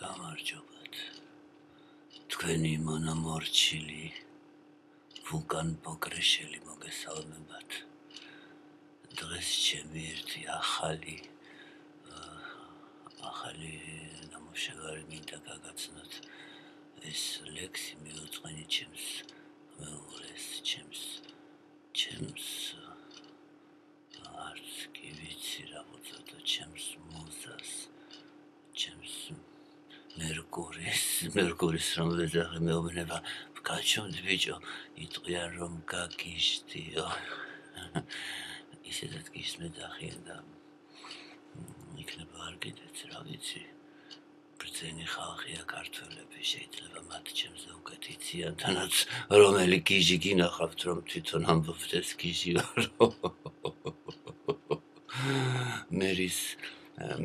გამარჯობათ. თქვენი მონამორჩილი ვულკან პოკრეშელი მოგესალმებათ. დღეს ჩემი ერთი ახალი ნამუშევარი მინდა გაგაცნოთ. ეს ლექსი მიუძღვენი ჩემს მეუღლეს, ჩემს არც კი ვიცი რა უწოდო, ჩემს მუზას, ჩემს მერკურის რომელიც ახლა მეუბნება გაჩვენდი ბიჭო, იტყვიან რომ გაგიშტიო. ისედაც გისმენთ ახიან და იქნება არ კიდეც რა ვიცი. ბრძენი ხალხია ქართველები, შეიძლება მათ ჩემზე უკეთ იციან, თანაც რომელი გიჟი გინახავთ, რომ თვითონ ამბობთ ეს გიჟი ვარო. მერის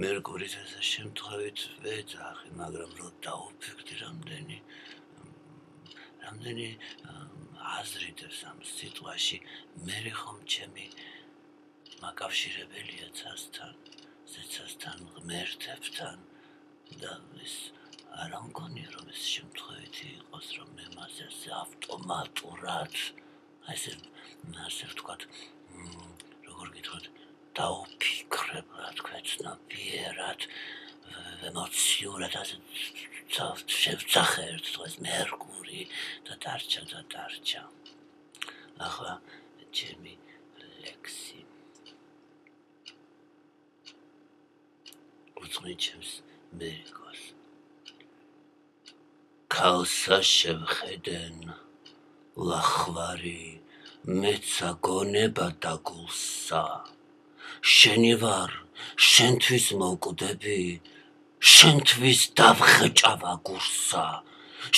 მერკურის ესე შემთხვევით ვეძახი, მაგრამ რო დაუფიქრდი რამდენი აზრიდებს ამ სიტყვაში, მერე ხომ ჩემი მაკავშირებელია ცასთან, ზეცასთან, ღმერთებთან და ეს არ ამგონია რომ ეს შემთხვევითი იყოს, რომ მე მას ესე ავტომატურად ასე ვთქვათ, როგორ გითხრათ, დაუფიქრებ, რა თქვა, ცნობიერად, ემოციურად ასე შევძახე ერთ დღეს მერკური და დარჩა. ახლა ჩემი ლექსი. უძღვი ჩემს მერიკოს. ქალსა შევხედენ, ლახვარი, მეცა გონება დაგულსა. შენი ვარ, შენთვის მოვკვდები, შენთვის დავხეჭავა გურსა.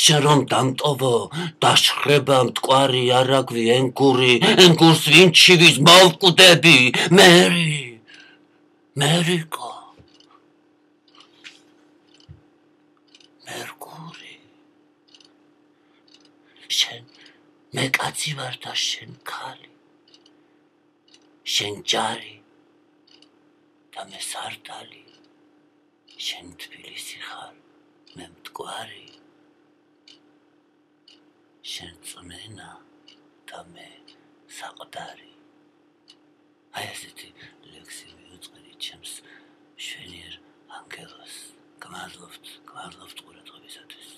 შენ რომ დამტოვო, დაშხრება მტკვარი არაგვი ენგურს ვინჩივის მოვკვდები, მერიკო. მერკური. შენ მე კაცი ვარ და შენ ქალი. შენ ჯარი და მე სარდალი. შენ თბილისი ხარ, მე მტკვარი. შენ წმენა და მე საყდარი. აი ესეთი ლექსი მიუძღვენი ჩემს მშვენიერ ანგელოს. გმადლობთ ყურადღებისათვის.